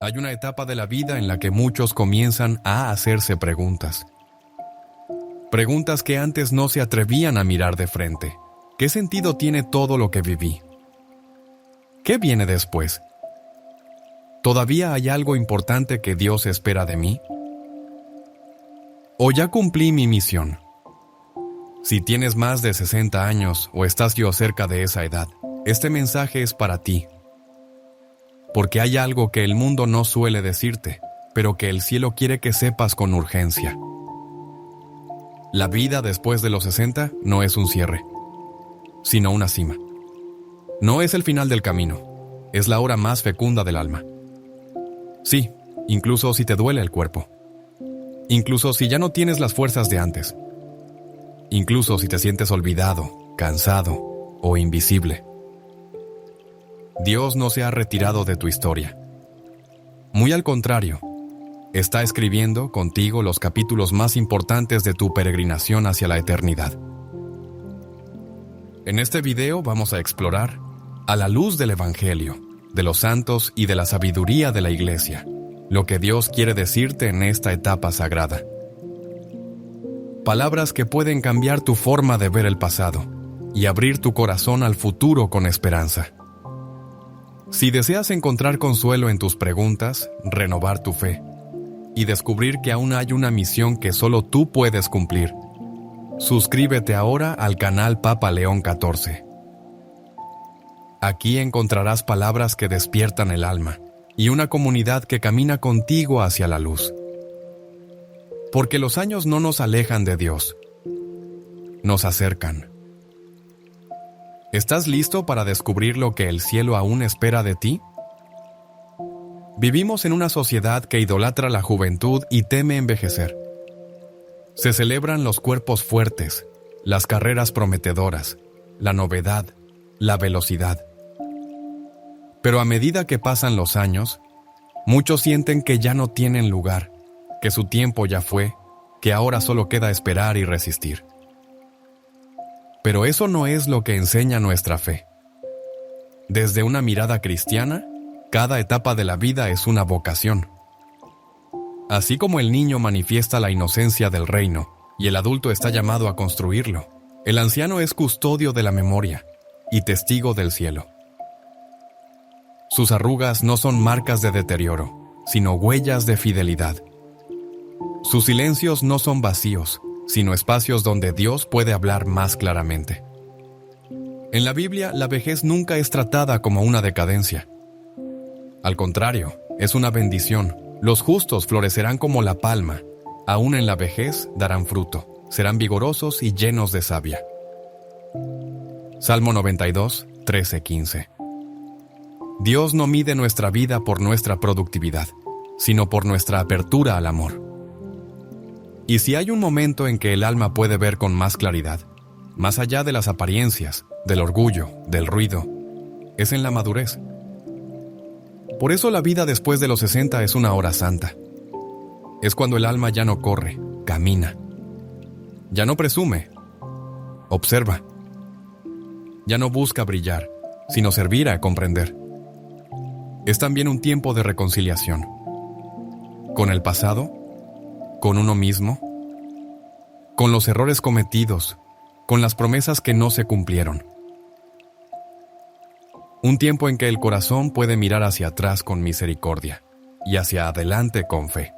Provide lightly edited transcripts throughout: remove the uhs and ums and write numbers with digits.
Hay una etapa de la vida en la que muchos comienzan a hacerse preguntas. Preguntas que antes no se atrevían a mirar de frente. ¿Qué sentido tiene todo lo que viví? ¿Qué viene después? ¿Todavía hay algo importante que Dios espera de mí? ¿O ya cumplí mi misión? Si tienes más de 60 años o estás yo cerca de esa edad, este mensaje es para ti. Porque hay algo que el mundo no suele decirte, pero que el cielo quiere que sepas con urgencia. La vida después de los 60 no es un cierre, sino una cima. No es el final del camino, es la hora más fecunda del alma. Sí, incluso si te duele el cuerpo. Incluso si ya no tienes las fuerzas de antes. Incluso si te sientes olvidado, cansado o invisible. Dios no se ha retirado de tu historia. Muy al contrario, está escribiendo contigo los capítulos más importantes de tu peregrinación hacia la eternidad. En este video vamos a explorar, a la luz del Evangelio, de los santos y de la sabiduría de la Iglesia, lo que Dios quiere decirte en esta etapa sagrada. Palabras que pueden cambiar tu forma de ver el pasado y abrir tu corazón al futuro con esperanza. Si deseas encontrar consuelo en tus preguntas, renovar tu fe y descubrir que aún hay una misión que solo tú puedes cumplir, suscríbete ahora al canal Papa León XIV. Aquí encontrarás palabras que despiertan el alma y una comunidad que camina contigo hacia la luz. Porque los años no nos alejan de Dios, nos acercan. ¿Estás listo para descubrir lo que el cielo aún espera de ti? Vivimos en una sociedad que idolatra la juventud y teme envejecer. Se celebran los cuerpos fuertes, las carreras prometedoras, la novedad, la velocidad. Pero a medida que pasan los años, muchos sienten que ya no tienen lugar, que su tiempo ya fue, que ahora solo queda esperar y resistir. Pero eso no es lo que enseña nuestra fe. Desde una mirada cristiana, cada etapa de la vida es una vocación. Así como el niño manifiesta la inocencia del reino y el adulto está llamado a construirlo, el anciano es custodio de la memoria y testigo del cielo. Sus arrugas no son marcas de deterioro, sino huellas de fidelidad. Sus silencios no son vacíos, sino espacios donde Dios puede hablar más claramente. En la Biblia, la vejez nunca es tratada como una decadencia. Al contrario, es una bendición. Los justos florecerán como la palma. Aún en la vejez darán fruto. Serán vigorosos y llenos de savia. Salmo 92, 13-15. Dios no mide nuestra vida por nuestra productividad, sino por nuestra apertura al amor. Y si hay un momento en que el alma puede ver con más claridad, más allá de las apariencias, del orgullo, del ruido, es en la madurez. Por eso la vida después de los 60 es una hora santa. Es cuando el alma ya no corre, camina. Ya no presume, observa. Ya no busca brillar, sino servir a comprender. Es también un tiempo de reconciliación. Con el pasado, con uno mismo, con los errores cometidos, con las promesas que no se cumplieron. Un tiempo en que el corazón puede mirar hacia atrás con misericordia y hacia adelante con fe.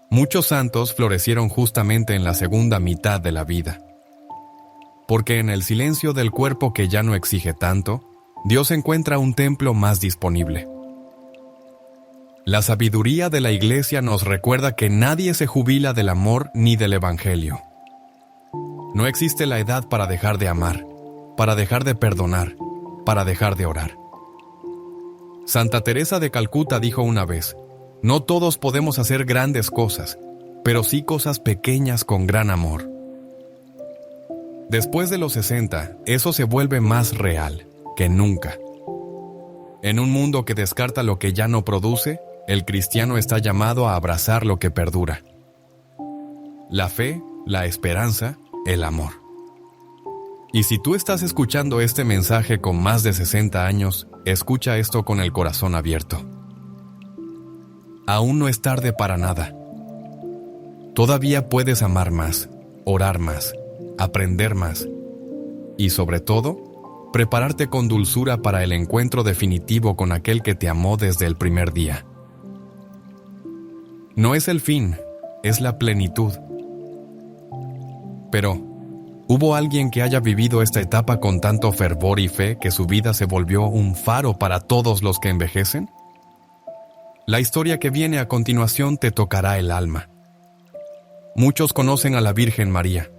Muchos santos florecieron justamente en la segunda mitad de la vida, porque en el silencio del cuerpo que ya no exige tanto, Dios encuentra un templo más disponible. La sabiduría de la Iglesia nos recuerda que nadie se jubila del amor ni del Evangelio. No existe la edad para dejar de amar, para dejar de perdonar, para dejar de orar. Santa Teresa de Calcuta dijo una vez: no todos podemos hacer grandes cosas, pero sí cosas pequeñas con gran amor. Después de los 60, eso se vuelve más real que nunca. En un mundo que descarta lo que ya no produce, el cristiano está llamado a abrazar lo que perdura. La fe, la esperanza, el amor. Y si tú estás escuchando este mensaje con más de 60 años, escucha esto con el corazón abierto. aún no es tarde para nada. Todavía puedes amar más, orar más, aprender más y, sobre todo, prepararte con dulzura para el encuentro definitivo con aquel que te amó desde el primer día. No es el fin, es la plenitud. Pero, ¿hubo alguien que haya vivido esta etapa con tanto fervor y fe que su vida se volvió un faro para todos los que envejecen? La historia que viene a continuación te tocará el alma. Muchos conocen a la Virgen María,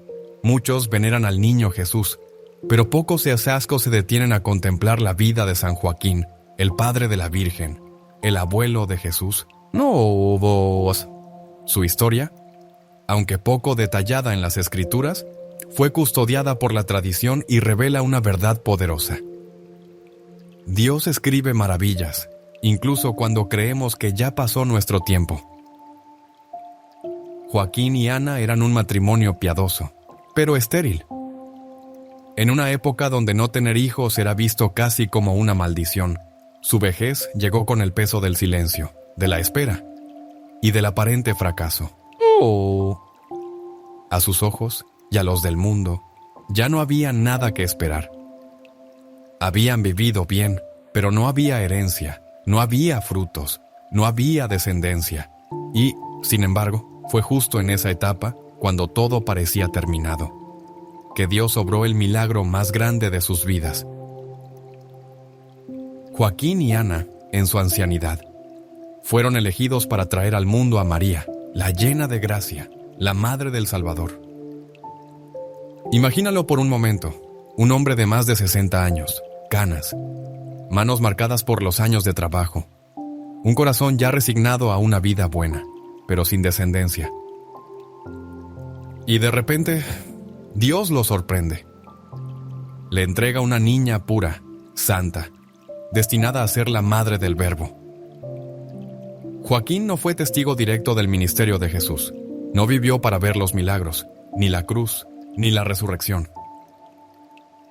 muchos veneran al niño Jesús, pero pocos y asazos se detienen a contemplar la vida de San Joaquín, el padre de la Virgen, el abuelo de Jesús. No, vos. Su historia, aunque poco detallada en las Escrituras, fue custodiada por la tradición y revela una verdad poderosa. Dios escribe maravillas, incluso cuando creemos que ya pasó nuestro tiempo. Joaquín y Ana eran un matrimonio piadoso, pero estéril. En una época donde no tener hijos era visto casi como una maldición, su vejez llegó con el peso del silencio, de la espera y del aparente fracaso. A sus ojos y a los del mundo, ya no había nada que esperar. Habían vivido bien, pero no había herencia, no había frutos, no había descendencia. Y, sin embargo, fue justo en esa etapa, cuando todo parecía terminado, que Dios obró el milagro más grande de sus vidas. Joaquín y Ana, en su ancianidad, fueron elegidos para traer al mundo a María, la llena de gracia, la Madre del Salvador. Imagínalo por un momento, un hombre de más de 60 años, canas, manos marcadas por los años de trabajo, un corazón ya resignado a una vida buena, pero sin descendencia. Y de repente, Dios lo sorprende. Le entrega una niña pura, santa, destinada a ser la madre del Verbo. Joaquín no fue testigo directo del ministerio de Jesús. No vivió para ver los milagros, ni la cruz, ni la resurrección.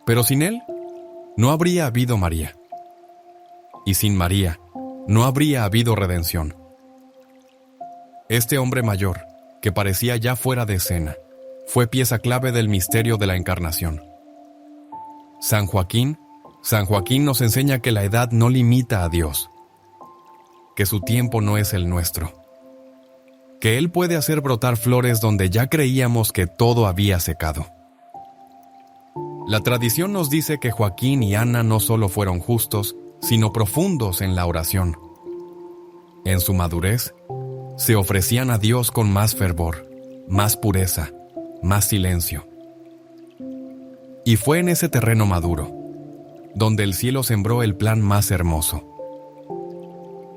Pero sin él, no habría habido María. Y sin María, no habría habido redención. Este hombre mayor, que parecía ya fuera de escena, fue pieza clave del misterio de la encarnación. San Joaquín nos enseña que la edad no limita a Dios, que su tiempo no es el nuestro, que Él puede hacer brotar flores donde ya creíamos que todo había secado. La tradición nos dice que Joaquín y Ana no solo fueron justos, sino profundos en la oración. En su madurez, se ofrecían a Dios con más fervor, más pureza, más silencio. Y fue en ese terreno maduro, donde el cielo sembró el plan más hermoso.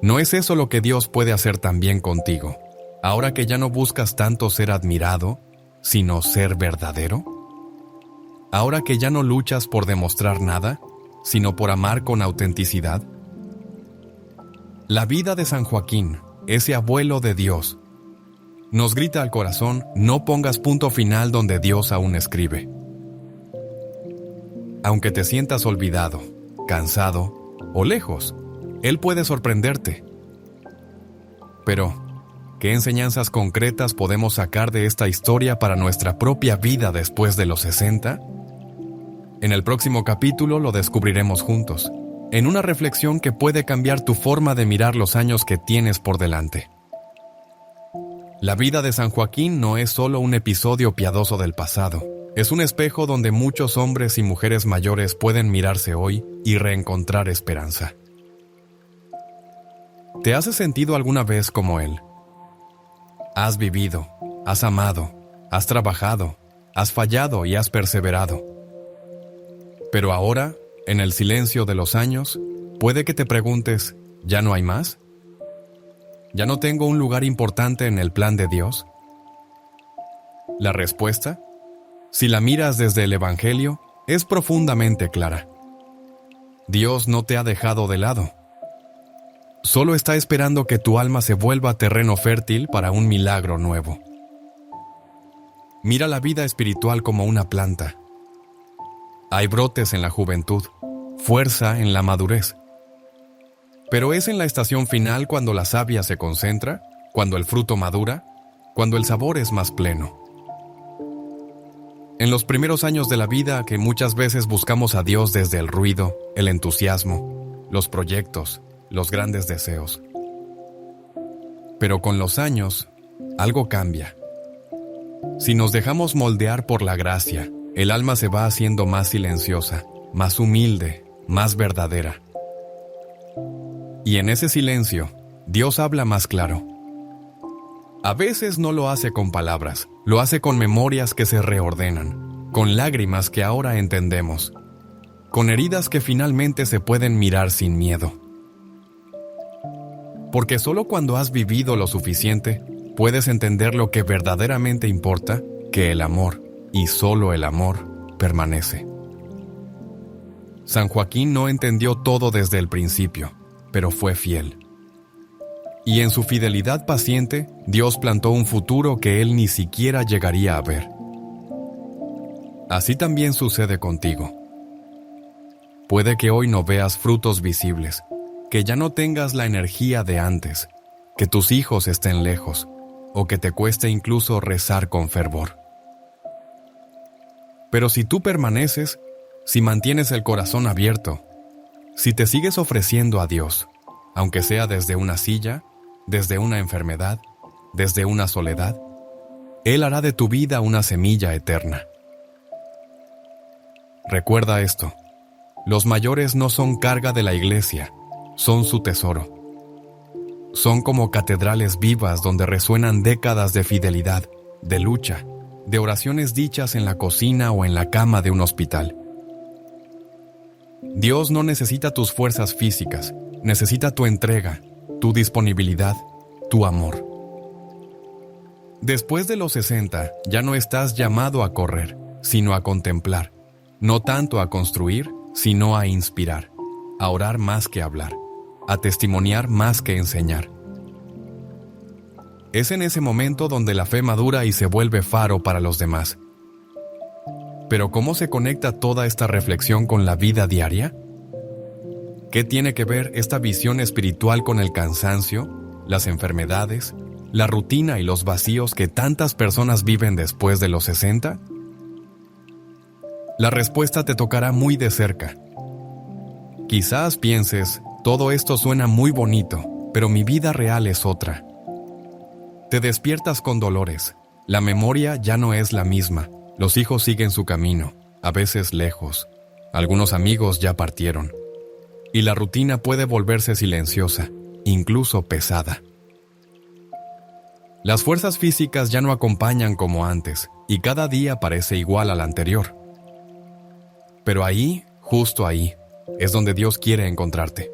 ¿No es eso lo que Dios puede hacer también contigo, ahora que ya no buscas tanto ser admirado, sino ser verdadero? Ahora que ya no luchas por demostrar nada, sino por amar con autenticidad. La vida de San Joaquín, ese abuelo de Dios, nos grita al corazón: no pongas punto final donde Dios aún escribe. Aunque te sientas olvidado, cansado o lejos, Él puede sorprenderte. Pero, ¿qué enseñanzas concretas podemos sacar de esta historia para nuestra propia vida después de los 60? En el próximo capítulo lo descubriremos juntos, en una reflexión que puede cambiar tu forma de mirar los años que tienes por delante. La vida de San Joaquín no es solo un episodio piadoso del pasado, es un espejo donde muchos hombres y mujeres mayores pueden mirarse hoy y reencontrar esperanza. ¿Te has sentido alguna vez como él? Has vivido, has amado, has trabajado, has fallado y has perseverado. Pero ahora, en el silencio de los años, puede que te preguntes: ¿ya no hay más? ¿Ya no tengo un lugar importante en el plan de Dios? La respuesta, si la miras desde el Evangelio, es profundamente clara. Dios no te ha dejado de lado. Solo está esperando que tu alma se vuelva terreno fértil para un milagro nuevo. Mira la vida espiritual como una planta. Hay brotes en la juventud, fuerza en la madurez. Pero es en la estación final cuando la savia se concentra, cuando el fruto madura, cuando el sabor es más pleno. En los primeros años de la vida que muchas veces buscamos a Dios desde el ruido, el entusiasmo, los proyectos, los grandes deseos. Pero con los años, algo cambia. Si nos dejamos moldear por la gracia, el alma se va haciendo más silenciosa, más humilde, más verdadera. Y en ese silencio, Dios habla más claro. A veces no lo hace con palabras, lo hace con memorias que se reordenan, con lágrimas que ahora entendemos, con heridas que finalmente se pueden mirar sin miedo. Porque solo cuando has vivido lo suficiente, puedes entender lo que verdaderamente importa, que el amor, y solo el amor, permanece. San Joaquín no entendió todo desde el principio, pero fue fiel. Y en su fidelidad paciente, Dios plantó un futuro que él ni siquiera llegaría a ver. Así también sucede contigo. Puede que hoy no veas frutos visibles, que ya no tengas la energía de antes, que tus hijos estén lejos, o que te cueste incluso rezar con fervor. Pero si tú permaneces, si mantienes el corazón abierto, si te sigues ofreciendo a Dios, aunque sea desde una silla, desde una enfermedad, desde una soledad, Él hará de tu vida una semilla eterna. Recuerda esto: los mayores no son carga de la iglesia, son su tesoro. Son como catedrales vivas donde resuenan décadas de fidelidad, de lucha, de oraciones dichas en la cocina o en la cama de un hospital. Dios no necesita tus fuerzas físicas, necesita tu entrega, tu disponibilidad, tu amor. Después de los 60, ya no estás llamado a correr, sino a contemplar, no tanto a construir, sino a inspirar, a orar más que hablar, a testimoniar más que enseñar. Es en ese momento donde la fe madura y se vuelve faro para los demás. Pero ¿cómo se conecta toda esta reflexión con la vida diaria? ¿Qué tiene que ver esta visión espiritual con el cansancio, las enfermedades, la rutina y los vacíos que tantas personas viven después de los 60? La respuesta te tocará muy de cerca. Quizás pienses, todo esto suena muy bonito, pero mi vida real es otra. Te despiertas con dolores, la memoria ya no es la misma, los hijos siguen su camino, a veces lejos, algunos amigos ya partieron. Y la rutina puede volverse silenciosa, incluso pesada. Las fuerzas físicas ya no acompañan como antes, y cada día parece igual al anterior. Pero ahí, justo ahí, es donde Dios quiere encontrarte.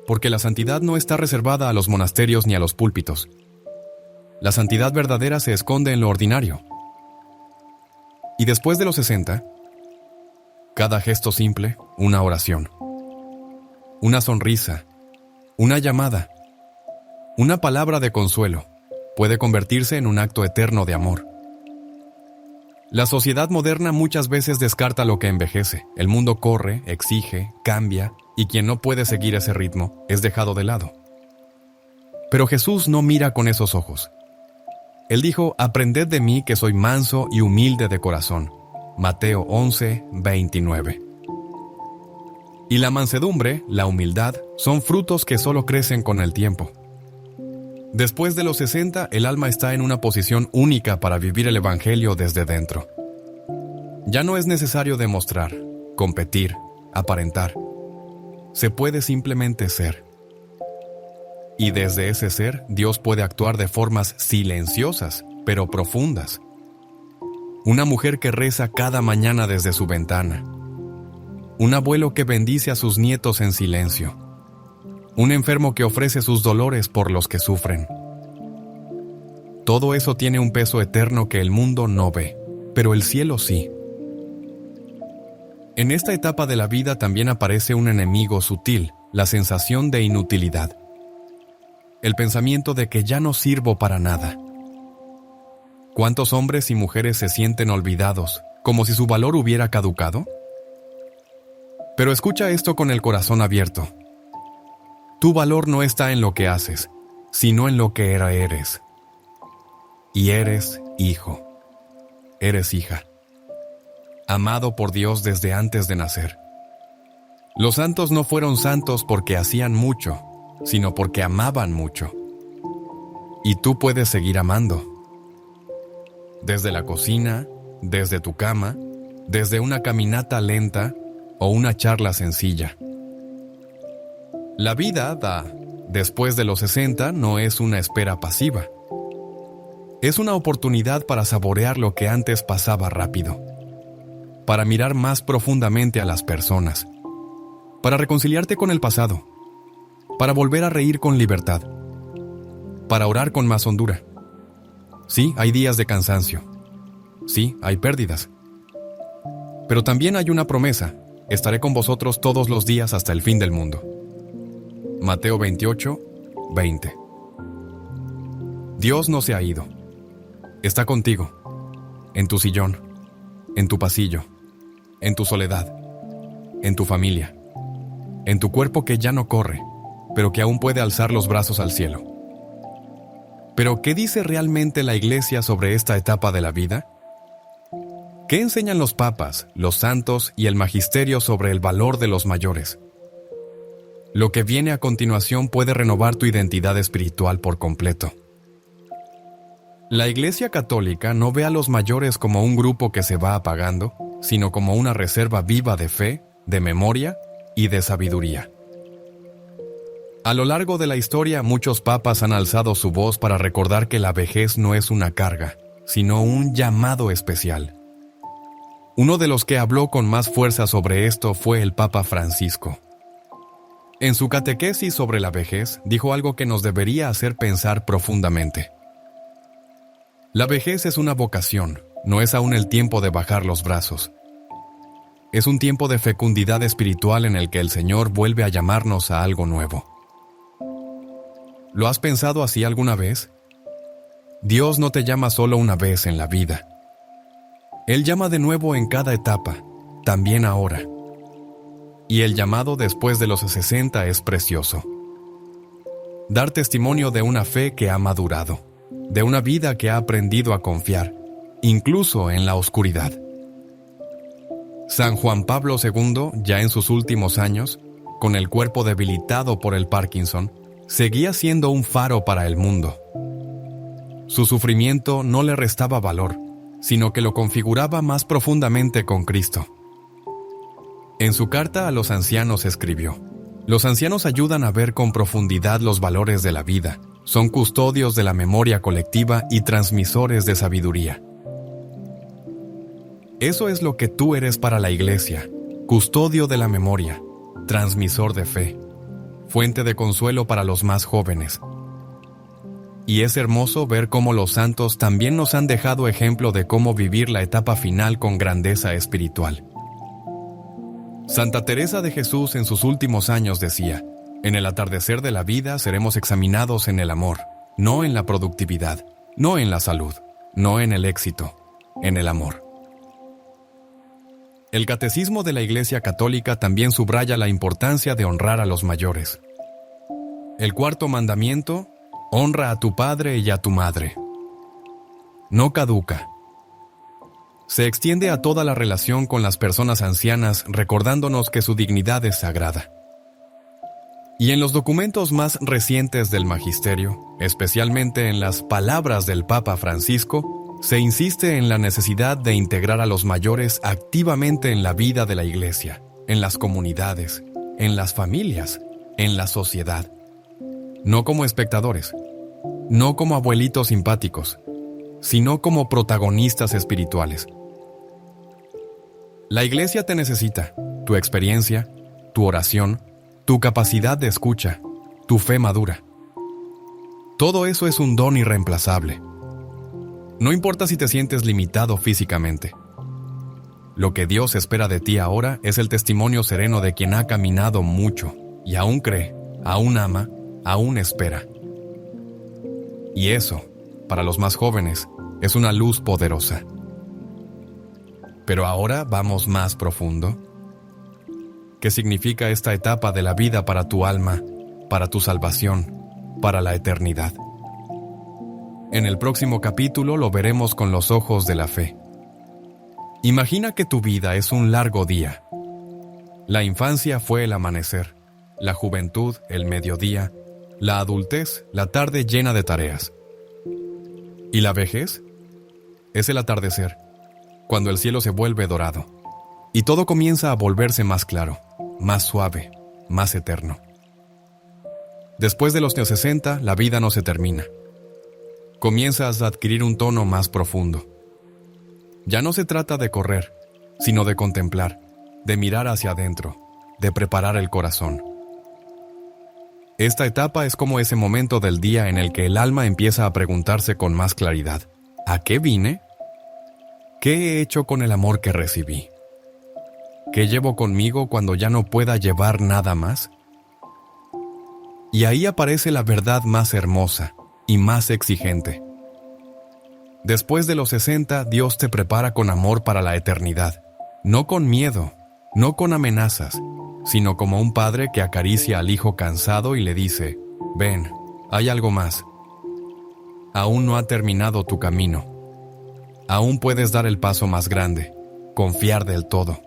Porque la santidad no está reservada a los monasterios ni a los púlpitos. La santidad verdadera se esconde en lo ordinario. Y después de los 60, cada gesto simple, una oración, una sonrisa, una llamada, una palabra de consuelo, puede convertirse en un acto eterno de amor. La sociedad moderna muchas veces descarta lo que envejece. El mundo corre, exige, cambia, y quien no puede seguir ese ritmo es dejado de lado. Pero Jesús no mira con esos ojos. Él dijo: «Aprended de mí que soy manso y humilde de corazón». Mateo 11:29. Y la mansedumbre, la humildad, son frutos que solo crecen con el tiempo. Después de los 60, el alma está en una posición única para vivir el Evangelio desde dentro. Ya no es necesario demostrar, competir, aparentar. Se puede simplemente ser. Y desde ese ser, Dios puede actuar de formas silenciosas, pero profundas. Una mujer que reza cada mañana desde su ventana. Un abuelo que bendice a sus nietos en silencio. Un enfermo que ofrece sus dolores por los que sufren. Todo eso tiene un peso eterno que el mundo no ve, pero el cielo sí. En esta etapa de la vida también aparece un enemigo sutil, la sensación de inutilidad. El pensamiento de que ya no sirvo para nada. ¿Cuántos hombres y mujeres se sienten olvidados, como si su valor hubiera caducado? Pero escucha esto con el corazón abierto. Tu valor no está en lo que haces, sino en lo que eres. Y eres hijo. Eres hija. Amado por Dios desde antes de nacer. Los santos no fueron santos porque hacían mucho, sino porque amaban mucho. Y tú puedes seguir amando. Desde la cocina, desde tu cama, desde una caminata lenta o una charla sencilla. La vida, después de los 60, no es una espera pasiva. Es una oportunidad para saborear lo que antes pasaba rápido, para mirar más profundamente a las personas, para reconciliarte con el pasado, para volver a reír con libertad, para orar con más hondura. Sí, hay días de cansancio. Sí, hay pérdidas. Pero también hay una promesa: estaré con vosotros todos los días hasta el fin del mundo. Mateo 28, 20. Dios no se ha ido. Está contigo, en tu sillón, en tu pasillo, en tu soledad, en tu familia, en tu cuerpo que ya no corre, pero que aún puede alzar los brazos al cielo. Pero, ¿qué dice realmente la Iglesia sobre esta etapa de la vida? ¿Qué enseñan los papas, los santos y el magisterio sobre el valor de los mayores? Lo que viene a continuación puede renovar tu identidad espiritual por completo. La Iglesia Católica no ve a los mayores como un grupo que se va apagando, sino como una reserva viva de fe, de memoria y de sabiduría. A lo largo de la historia, muchos papas han alzado su voz para recordar que la vejez no es una carga, sino un llamado especial. Uno de los que habló con más fuerza sobre esto fue el Papa Francisco. En su catequesis sobre la vejez, dijo algo que nos debería hacer pensar profundamente. La vejez es una vocación, no es aún el tiempo de bajar los brazos. Es un tiempo de fecundidad espiritual en el que el Señor vuelve a llamarnos a algo nuevo. ¿Lo has pensado así alguna vez? Dios no te llama solo una vez en la vida. Él llama de nuevo en cada etapa, también ahora. Y el llamado después de los 60 es precioso. Dar testimonio de una fe que ha madurado, de una vida que ha aprendido a confiar, incluso en la oscuridad. San Juan Pablo II, ya en sus últimos años, con el cuerpo debilitado por el Parkinson, seguía siendo un faro para el mundo. Su sufrimiento no le restaba valor, sino que lo configuraba más profundamente con Cristo. En su carta a los ancianos escribió: los ancianos ayudan a ver con profundidad los valores de la vida, son custodios de la memoria colectiva y transmisores de sabiduría. Eso es lo que tú eres para la Iglesia: custodio de la memoria, transmisor de fe, fuente de consuelo para los más jóvenes. Y es hermoso ver cómo los santos también nos han dejado ejemplo de cómo vivir la etapa final con grandeza espiritual. Santa Teresa de Jesús en sus últimos años decía: en el atardecer de la vida seremos examinados en el amor, no en la productividad, no en la salud, no en el éxito, en el amor. El Catecismo de la Iglesia Católica también subraya la importancia de honrar a los mayores. El cuarto mandamiento: honra a tu padre y a tu madre. No caduca. Se extiende a toda la relación con las personas ancianas, recordándonos que su dignidad es sagrada. Y en los documentos más recientes del Magisterio, especialmente en las palabras del Papa Francisco, se insiste en la necesidad de integrar a los mayores activamente en la vida de la Iglesia, en las comunidades, en las familias, en la sociedad. No como espectadores, no como abuelitos simpáticos, sino como protagonistas espirituales. La Iglesia te necesita, tu experiencia, tu oración, tu capacidad de escucha, tu fe madura. Todo eso es un don irreemplazable. No importa si te sientes limitado físicamente. Lo que Dios espera de ti ahora es el testimonio sereno de quien ha caminado mucho y aún cree, aún ama, aún espera. Y eso, para los más jóvenes, es una luz poderosa. Pero ahora vamos más profundo. ¿Qué significa esta etapa de la vida para tu alma para tu salvación, para la eternidad. En el próximo capítulo lo veremos con los ojos de la fe. Imagina que tu vida es un largo día. La infancia fue el amanecer, la juventud, el mediodía, la adultez, la tarde llena de tareas. ¿Y la vejez? Es el atardecer, cuando el cielo se vuelve dorado, y todo comienza a volverse más claro, más suave, más eterno. Después de los 60, la vida no se termina. Comienzas a adquirir un tono más profundo. Ya no se trata de correr, sino de contemplar, de mirar hacia adentro, de preparar el corazón. Esta etapa es como ese momento del día en el que el alma empieza a preguntarse con más claridad: ¿a qué vine? ¿Qué he hecho con el amor que recibí? ¿Qué llevo conmigo cuando ya no pueda llevar nada más? Y ahí aparece la verdad más hermosa y más exigente. Después de los 60, Dios te prepara con amor para la eternidad, no con miedo, no con amenazas, sino como un padre que acaricia al hijo cansado y le dice: ven, hay algo más. Aún no ha terminado tu camino. Aún puedes dar el paso más grande, confiar del todo.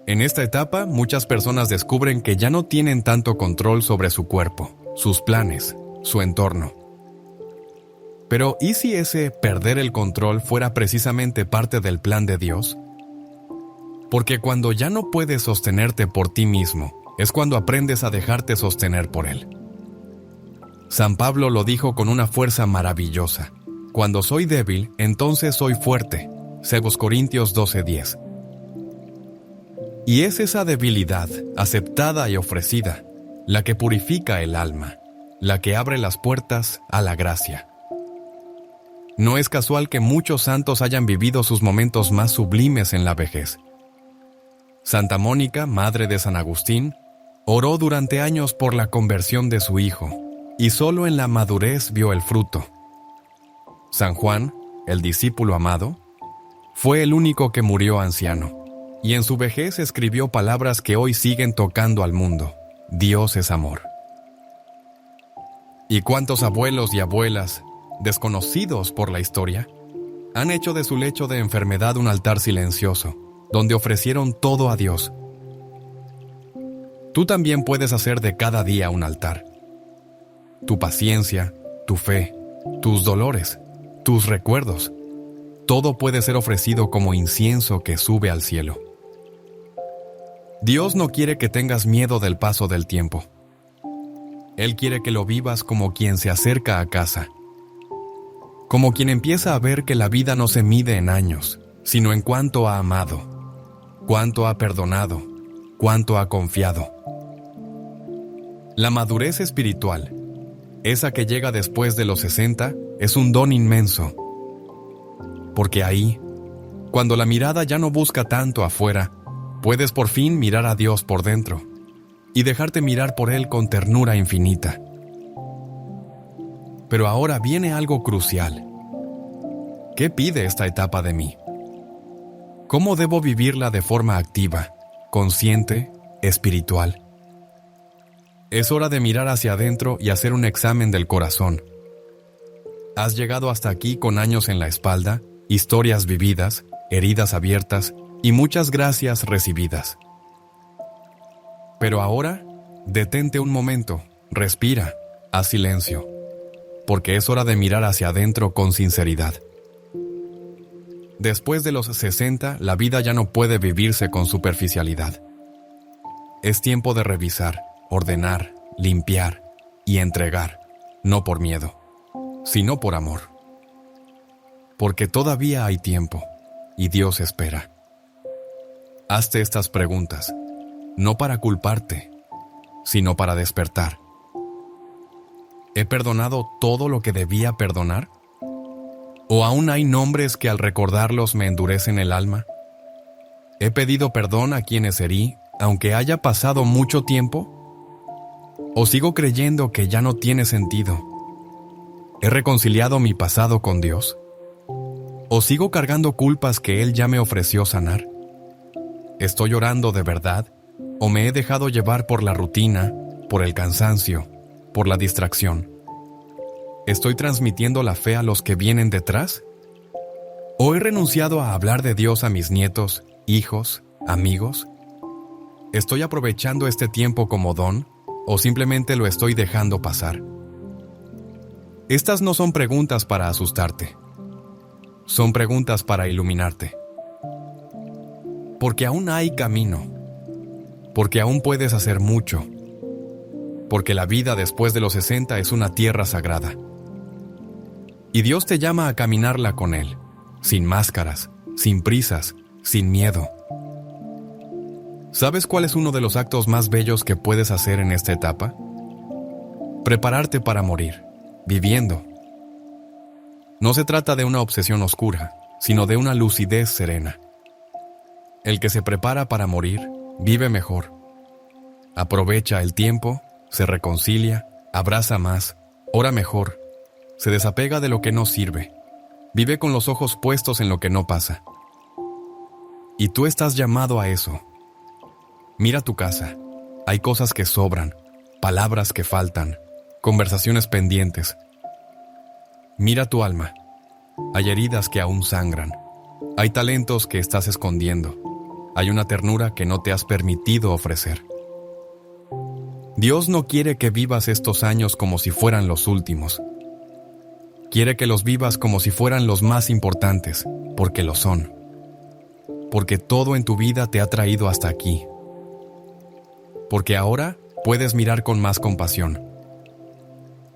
En esta etapa, muchas personas descubren que ya no tienen tanto control sobre su cuerpo, sus planes, su entorno. Pero, ¿y si ese perder el control fuera precisamente parte del plan de Dios? Porque cuando ya no puedes sostenerte por ti mismo, es cuando aprendes a dejarte sostener por Él. San Pablo lo dijo con una fuerza maravillosa: cuando soy débil, entonces soy fuerte. 2 Corintios 12:10. Y es esa debilidad, aceptada y ofrecida, la que purifica el alma, la que abre las puertas a la gracia. No es casual que muchos santos hayan vivido sus momentos más sublimes en la vejez. Santa Mónica, madre de San Agustín, oró durante años por la conversión de su hijo, y solo en la madurez vio el fruto. San Juan, el discípulo amado, fue el único que murió anciano, y en su vejez escribió palabras que hoy siguen tocando al mundo: Dios es amor. ¿Y cuántos abuelos y abuelas, desconocidos por la historia, han hecho de su lecho de enfermedad un altar silencioso, donde ofrecieron todo a Dios? Tú también puedes hacer de cada día un altar. Tu paciencia, tu fe, tus dolores, tus recuerdos, todo puede ser ofrecido como incienso que sube al cielo. Dios no quiere que tengas miedo del paso del tiempo. Él quiere que lo vivas como quien se acerca a casa, como quien empieza a ver que la vida no se mide en años, sino en cuánto ha amado, cuánto ha perdonado, cuánto ha confiado. La madurez espiritual, esa que llega después de los 60, es un don inmenso. Porque ahí, cuando la mirada ya no busca tanto afuera, puedes por fin mirar a Dios por dentro y dejarte mirar por Él con ternura infinita. Pero ahora viene algo crucial. ¿Qué pide esta etapa de mí? ¿Cómo debo vivirla de forma activa, consciente, espiritual? Es hora de mirar hacia adentro y hacer un examen del corazón. ¿Has llegado hasta aquí con años en la espalda, historias vividas, heridas abiertas y muchas gracias recibidas? Pero ahora, detente un momento, respira, haz silencio, porque es hora de mirar hacia adentro con sinceridad. Después de los 60, la vida ya no puede vivirse con superficialidad. Es tiempo de revisar, ordenar, limpiar y entregar, no por miedo, sino por amor. Porque todavía hay tiempo, y Dios espera. Hazte estas preguntas, no para culparte, sino para despertar. ¿He perdonado todo lo que debía perdonar? ¿O aún hay nombres que al recordarlos me endurecen el alma? ¿He pedido perdón a quienes herí, aunque haya pasado mucho tiempo? ¿O sigo creyendo que ya no tiene sentido? ¿He reconciliado mi pasado con Dios? ¿O sigo cargando culpas que Él ya me ofreció sanar? ¿Estoy orando de verdad? ¿O me he dejado llevar por la rutina, por el cansancio, por la distracción? ¿Estoy transmitiendo la fe a los que vienen detrás? ¿O he renunciado a hablar de Dios a mis nietos, hijos, amigos? ¿Estoy aprovechando este tiempo como don o simplemente lo estoy dejando pasar? Estas no son preguntas para asustarte. Son preguntas para iluminarte. Porque aún hay camino. Porque aún puedes hacer mucho. Porque la vida después de los 60 es una tierra sagrada. Y Dios te llama a caminarla con Él, sin máscaras, sin prisas, sin miedo. ¿Sabes cuál es uno de los actos más bellos que puedes hacer en esta etapa? Prepararte para morir, viviendo. No se trata de una obsesión oscura, sino de una lucidez serena. El que se prepara para morir, vive mejor. Aprovecha el tiempo, se reconcilia, abraza más, ora mejor, se desapega de lo que no sirve, vive con los ojos puestos en lo que no pasa. Y tú estás llamado a eso. Mira tu casa, hay cosas que sobran, palabras que faltan, conversaciones pendientes. Mira tu alma, hay heridas que aún sangran, hay talentos que estás escondiendo, hay una ternura que no te has permitido ofrecer. Dios no quiere que vivas estos años como si fueran los últimos. Quiere que los vivas como si fueran los más importantes, porque lo son. Porque todo en tu vida te ha traído hasta aquí. Porque ahora puedes mirar con más compasión.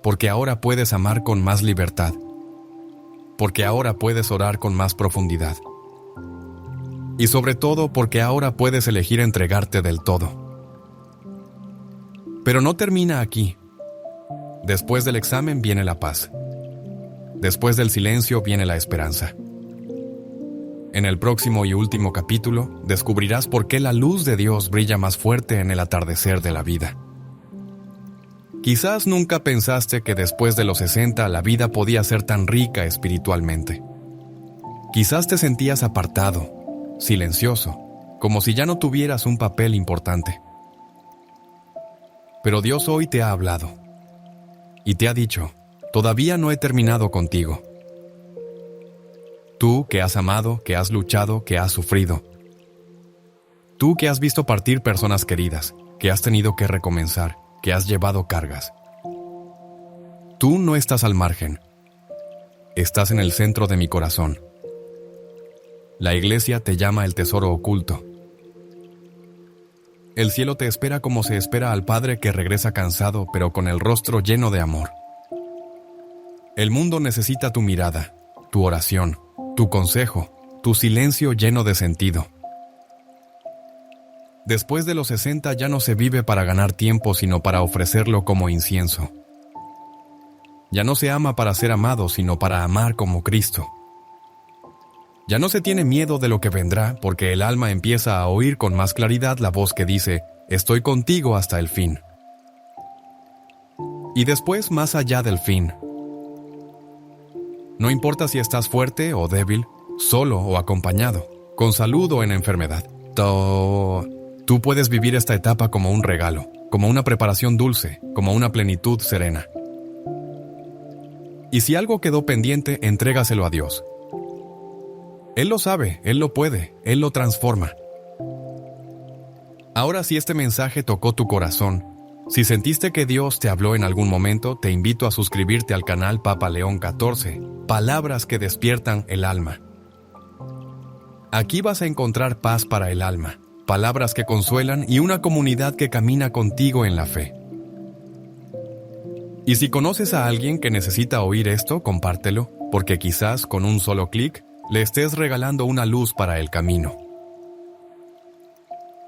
Porque ahora puedes amar con más libertad. Porque ahora puedes orar con más profundidad. Y sobre todo porque ahora puedes elegir entregarte del todo. Pero no termina aquí. Después del examen viene la paz. Después del silencio viene la esperanza. En el próximo y último capítulo, descubrirás por qué la luz de Dios brilla más fuerte en el atardecer de la vida. Quizás nunca pensaste que después de los 60 la vida podía ser tan rica espiritualmente. Quizás te sentías apartado, silencioso, como si ya no tuvieras un papel importante. Pero Dios hoy te ha hablado y te ha dicho: todavía no he terminado contigo. Tú que has amado, que has luchado, que has sufrido. Tú que has visto partir personas queridas, que has tenido que recomenzar, que has llevado cargas. Tú no estás al margen. Estás en el centro de mi corazón. La iglesia te llama el tesoro oculto. El cielo te espera como se espera al padre que regresa cansado, pero con el rostro lleno de amor. El mundo necesita tu mirada, tu oración, tu consejo, tu silencio lleno de sentido. Después de los 60 ya no se vive para ganar tiempo, sino para ofrecerlo como incienso. Ya no se ama para ser amado, sino para amar como Cristo. Ya no se tiene miedo de lo que vendrá, porque el alma empieza a oír con más claridad la voz que dice: estoy contigo hasta el fin. Y después más allá del fin. No importa si estás fuerte o débil, solo o acompañado, con salud o en enfermedad. Tú puedes vivir esta etapa como un regalo, como una preparación dulce, como una plenitud serena. Y si algo quedó pendiente, entrégaselo a Dios. Él lo sabe, Él lo puede, Él lo transforma. Ahora, si este mensaje tocó tu corazón, si sentiste que Dios te habló en algún momento, te invito a suscribirte al canal Papa León XIV, Palabras que despiertan el alma. Aquí vas a encontrar paz para el alma, palabras que consuelan y una comunidad que camina contigo en la fe. Y si conoces a alguien que necesita oír esto, compártelo, porque quizás con un solo clic le estés regalando una luz para el camino.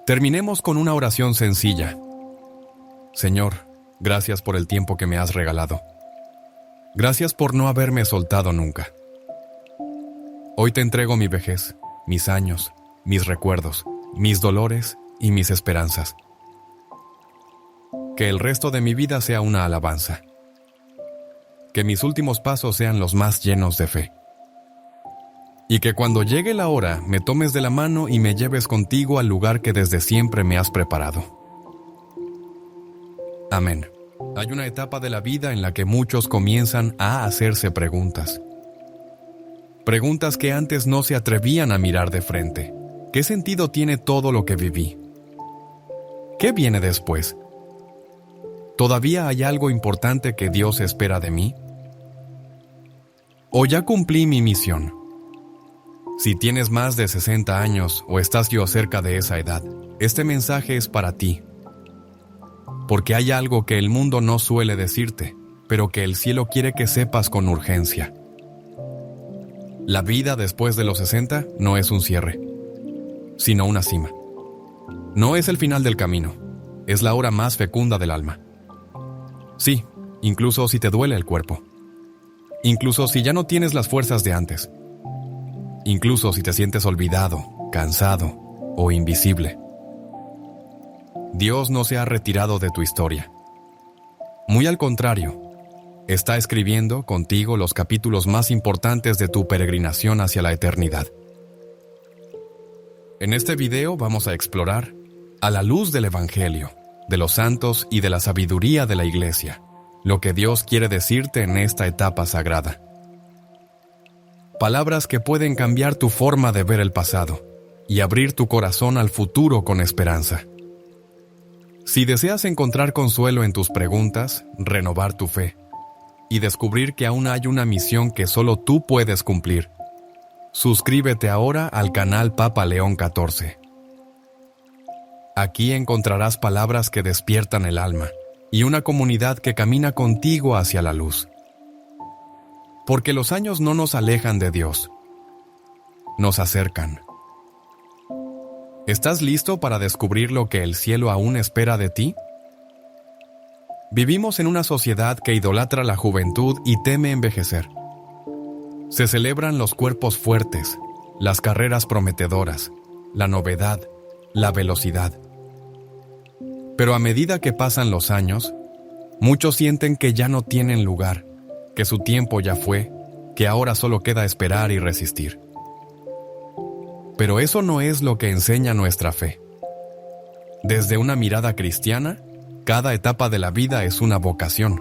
Terminemos con una oración sencilla. Señor, gracias por el tiempo que me has regalado. Gracias por no haberme soltado nunca. Hoy te entrego mi vejez, mis años, mis recuerdos, mis dolores y mis esperanzas. Que el resto de mi vida sea una alabanza. Que mis últimos pasos sean los más llenos de fe. Y que cuando llegue la hora me tomes de la mano y me lleves contigo al lugar que desde siempre me has preparado. Amén. Hay una etapa de la vida en la que muchos comienzan a hacerse preguntas. Preguntas que antes no se atrevían a mirar de frente. ¿Qué sentido tiene todo lo que viví? ¿Qué viene después? ¿Todavía hay algo importante que Dios espera de mí? ¿O ya cumplí mi misión? Si tienes más de 60 años o estás yo cerca de esa edad, este mensaje es para ti. Porque hay algo que el mundo no suele decirte, pero que el cielo quiere que sepas con urgencia. La vida después de los 60 no es un cierre, sino una cima. No es el final del camino, es la hora más fecunda del alma. Sí, incluso si te duele el cuerpo. Incluso si ya no tienes las fuerzas de antes. Incluso si te sientes olvidado, cansado o invisible. Dios no se ha retirado de tu historia. Muy al contrario, está escribiendo contigo los capítulos más importantes de tu peregrinación hacia la eternidad. En este video vamos a explorar, a la luz del Evangelio, de los santos y de la sabiduría de la Iglesia, lo que Dios quiere decirte en esta etapa sagrada. Palabras que pueden cambiar tu forma de ver el pasado y abrir tu corazón al futuro con esperanza. Si deseas encontrar consuelo en tus preguntas, renovar tu fe y descubrir que aún hay una misión que solo tú puedes cumplir, suscríbete ahora al canal Papa León XIV. Aquí encontrarás palabras que despiertan el alma y una comunidad que camina contigo hacia la luz. Porque los años no nos alejan de Dios, nos acercan. ¿Estás listo para descubrir lo que el cielo aún espera de ti? Vivimos en una sociedad que idolatra la juventud y teme envejecer. Se celebran los cuerpos fuertes, las carreras prometedoras, la novedad, la velocidad. Pero a medida que pasan los años, muchos sienten que ya no tienen lugar, que su tiempo ya fue, que ahora solo queda esperar y resistir. Pero eso no es lo que enseña nuestra fe. Desde una mirada cristiana, cada etapa de la vida es una vocación.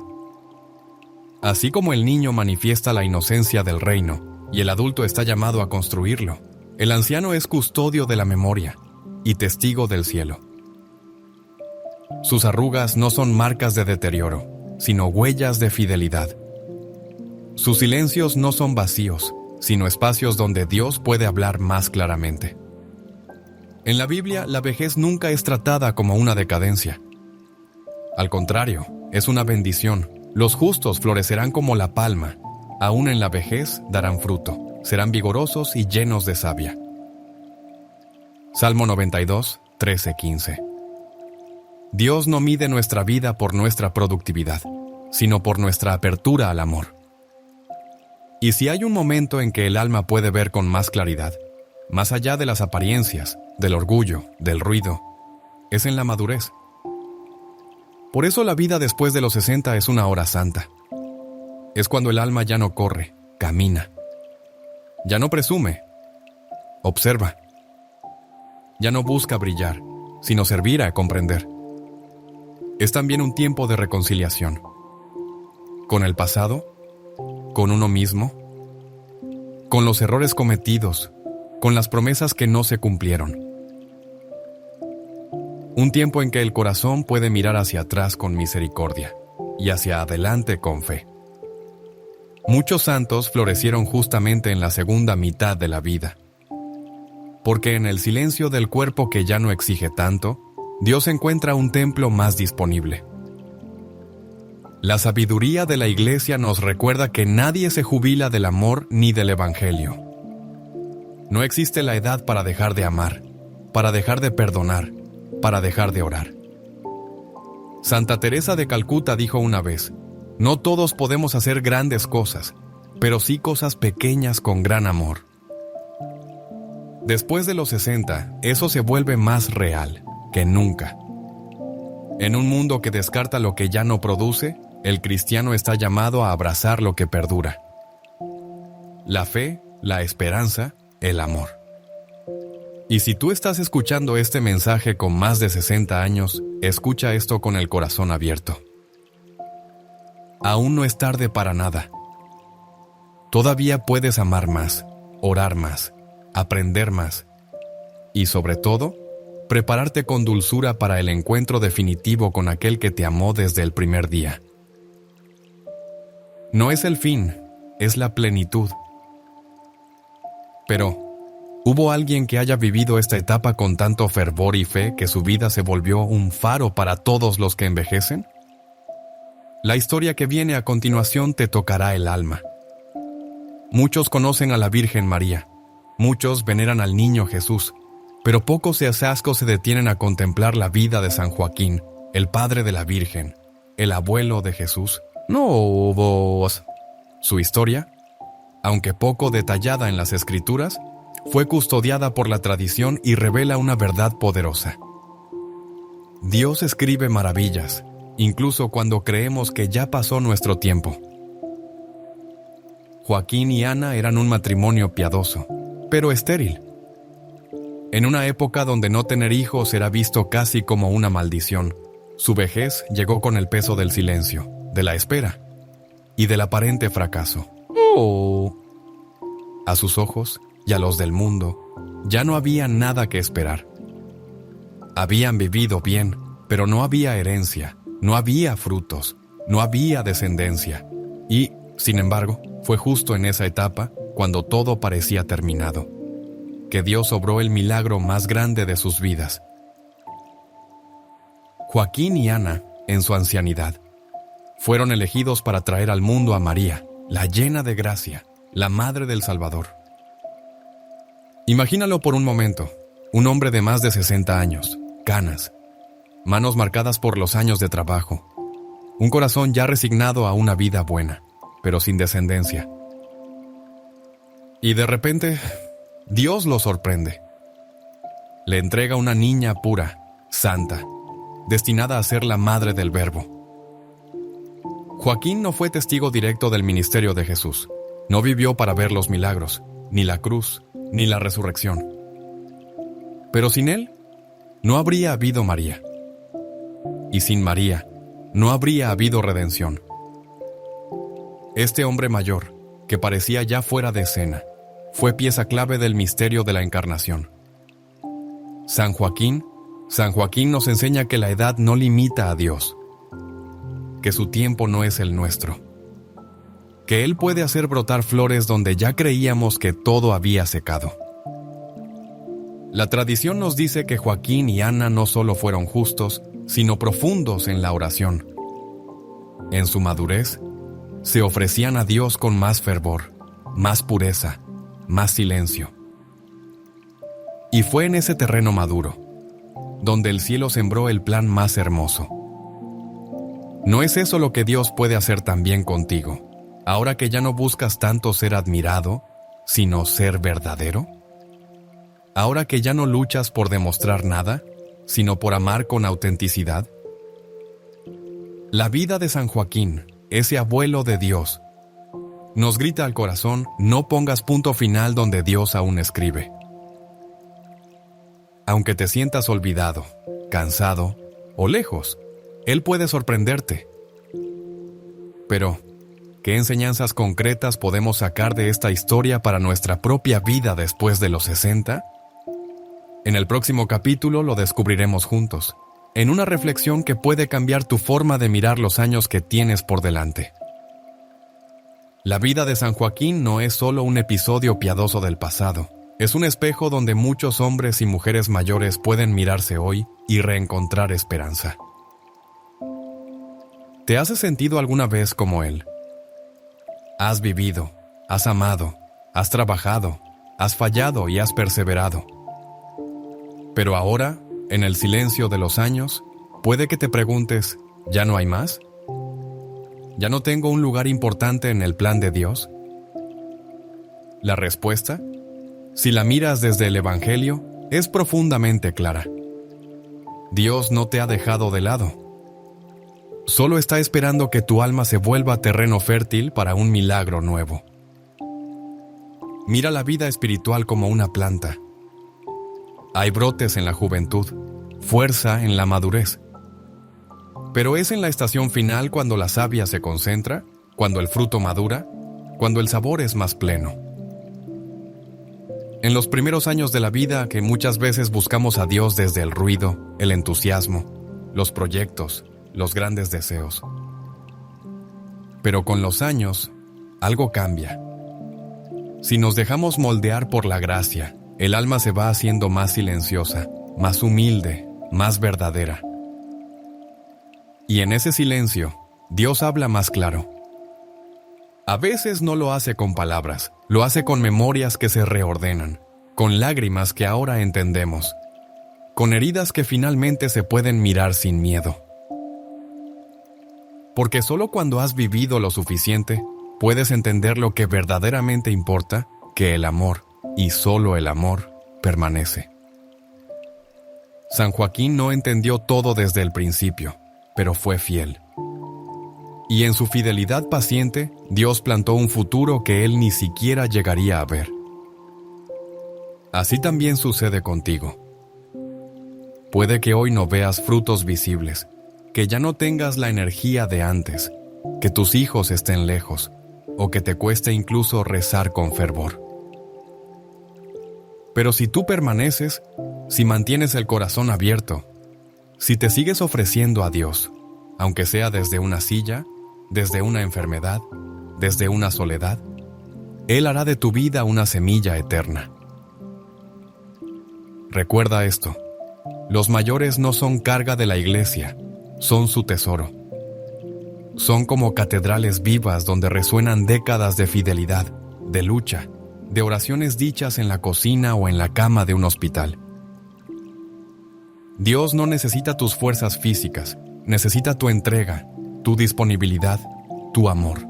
Así como el niño manifiesta la inocencia del reino y el adulto está llamado a construirlo, el anciano es custodio de la memoria y testigo del cielo. Sus arrugas no son marcas de deterioro, sino huellas de fidelidad. Sus silencios no son vacíos, sino espacios donde Dios puede hablar más claramente. En la Biblia, la vejez nunca es tratada como una decadencia. Al contrario, es una bendición. Los justos florecerán como la palma, aún en la vejez darán fruto, serán vigorosos y llenos de savia. Salmo 92, 13-15. Dios no mide nuestra vida por nuestra productividad, sino por nuestra apertura al amor. Y si hay un momento en que el alma puede ver con más claridad, más allá de las apariencias, del orgullo, del ruido, es en la madurez. Por eso la vida después de los 60 es una hora santa. Es cuando el alma ya no corre, camina. Ya no presume, observa. Ya no busca brillar, sino servir a comprender. Es también un tiempo de reconciliación. Con el pasado, con uno mismo, con los errores cometidos, con las promesas que no se cumplieron. Un tiempo en que el corazón puede mirar hacia atrás con misericordia y hacia adelante con fe. Muchos santos florecieron justamente en la segunda mitad de la vida, porque en el silencio del cuerpo que ya no exige tanto, Dios encuentra un templo más disponible. La sabiduría de la Iglesia nos recuerda que nadie se jubila del amor ni del Evangelio. No existe la edad para dejar de amar, para dejar de perdonar, para dejar de orar. Santa Teresa de Calcuta dijo una vez: no todos podemos hacer grandes cosas, pero sí cosas pequeñas con gran amor. Después de los 60, eso se vuelve más real que nunca. En un mundo que descarta lo que ya no produce, el cristiano está llamado a abrazar lo que perdura. La fe, la esperanza, el amor. Y si tú estás escuchando este mensaje con más de 60 años, Escucha esto con el corazón abierto. Aún no es tarde para nada. Todavía puedes amar más, orar más, aprender más y, sobre todo, prepararte con dulzura para el encuentro definitivo con aquel que te amó desde el primer día. No es el fin, es la plenitud. Pero, ¿hubo alguien que haya vivido esta etapa con tanto fervor y fe que su vida se volvió un faro para todos los que envejecen? La historia que viene a continuación te tocará el alma. Muchos conocen a la Virgen María, muchos veneran al niño Jesús, pero pocos y asazos se detienen a contemplar la vida de San Joaquín, el padre de la Virgen, el abuelo de Jesús. No vos. Su historia, aunque poco detallada en las Escrituras, fue custodiada por la tradición y revela una verdad poderosa. Dios escribe maravillas, incluso cuando creemos que ya pasó nuestro tiempo. Joaquín y Ana eran un matrimonio piadoso, pero estéril. En una época donde no tener hijos era visto casi como una maldición, su vejez llegó con el peso del silencio, de la espera y del aparente fracaso. A sus ojos y a los del mundo, ya no había nada que esperar. Habían vivido bien, pero no había herencia, no había frutos, no había descendencia. Y, sin embargo, fue justo en esa etapa, cuando todo parecía terminado, que Dios obró el milagro más grande de sus vidas. Joaquín y Ana, en su ancianidad, fueron elegidos para traer al mundo a María, la llena de gracia, la Madre del Salvador. Imagínalo por un momento, un hombre de más de 60 años, canas, manos marcadas por los años de trabajo, un corazón ya resignado a una vida buena, pero sin descendencia. Y de repente, Dios lo sorprende. Le entrega una niña pura, santa, destinada a ser la madre del Verbo. Joaquín no fue testigo directo del ministerio de Jesús. No vivió para ver los milagros, ni la cruz, ni la resurrección. Pero sin él, no habría habido María. Y sin María, no habría habido redención. Este hombre mayor, que parecía ya fuera de escena, fue pieza clave del misterio de la encarnación. San Joaquín nos enseña que la edad no limita a Dios, que su tiempo no es el nuestro, que Él puede hacer brotar flores donde ya creíamos que todo había secado. La tradición nos dice que Joaquín y Ana no solo fueron justos, sino profundos en la oración. En su madurez, se ofrecían a Dios con más fervor, más pureza, más silencio. Y fue en ese terreno maduro, donde el cielo sembró el plan más hermoso. ¿No es eso lo que Dios puede hacer también contigo, ahora que ya no buscas tanto ser admirado, sino ser verdadero? ¿Ahora que ya no luchas por demostrar nada, sino por amar con autenticidad? La vida de San Joaquín, ese abuelo de Dios, nos grita al corazón: no pongas punto final donde Dios aún escribe. Aunque te sientas olvidado, cansado o lejos, Él puede sorprenderte. Pero, ¿qué enseñanzas concretas podemos sacar de esta historia para nuestra propia vida después de los 60? En el próximo capítulo lo descubriremos juntos, en una reflexión que puede cambiar tu forma de mirar los años que tienes por delante. La vida de San Joaquín no es solo un episodio piadoso del pasado, es un espejo donde muchos hombres y mujeres mayores pueden mirarse hoy y reencontrar esperanza. ¿Te has sentido alguna vez como él? Has vivido, has amado, has trabajado, has fallado y has perseverado. Pero ahora, en el silencio de los años, puede que te preguntes: ¿ya no hay más? ¿Ya no tengo un lugar importante en el plan de Dios? La respuesta, si la miras desde el Evangelio, es profundamente clara. Dios no te ha dejado de lado. Solo está esperando que tu alma se vuelva terreno fértil para un milagro nuevo. Mira la vida espiritual como una planta. Hay brotes en la juventud, fuerza en la madurez, Pero es en la estación final cuando la savia se concentra, cuando el fruto madura, cuando el sabor es más pleno. En los primeros años de la vida que muchas veces buscamos a Dios desde el ruido, el entusiasmo, los proyectos, los grandes deseos. Pero con los años, algo cambia. Si nos dejamos moldear por la gracia, el alma se va haciendo más silenciosa, más humilde, más verdadera. Y en ese silencio, Dios habla más claro. A veces no lo hace con palabras, lo hace con memorias que se reordenan, con lágrimas que ahora entendemos, con heridas que finalmente se pueden mirar sin miedo. Porque solo cuando has vivido lo suficiente, puedes entender lo que verdaderamente importa, que el amor, y solo el amor, permanece. San Joaquín no entendió todo desde el principio, pero fue fiel. Y en su fidelidad paciente, Dios plantó un futuro que él ni siquiera llegaría a ver. Así también sucede contigo. Puede que hoy no veas frutos visibles, que ya no tengas la energía de antes, que tus hijos estén lejos, o que te cueste incluso rezar con fervor. Pero si tú permaneces, si mantienes el corazón abierto, si te sigues ofreciendo a Dios, aunque sea desde una silla, desde una enfermedad, desde una soledad, Él hará de tu vida una semilla eterna. Recuerda esto: los mayores no son carga de la iglesia, son su tesoro. Son como catedrales vivas donde resuenan décadas de fidelidad, de lucha, de oraciones dichas en la cocina o en la cama de un hospital. Dios no necesita tus fuerzas físicas, necesita tu entrega, tu disponibilidad, tu amor.